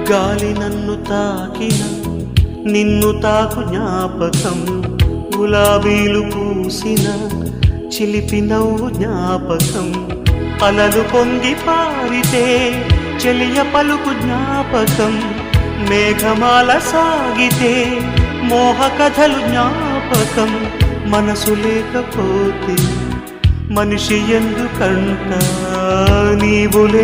గాలి నన్ను తాకిన నిన్ను తాకు జ్ఞాపకం, గులాబీలు పూసిన చిలిపి నవ్వు జ్ఞాపకం, అలలు పొంగి పారితే చెలియ పలుకు జ్ఞాపకం, మేఘమాల సాగితే మోహ కథలు జ్ఞాపకం. మనసు లేకపోతే మనిషి ఎందుకంట, నీవులే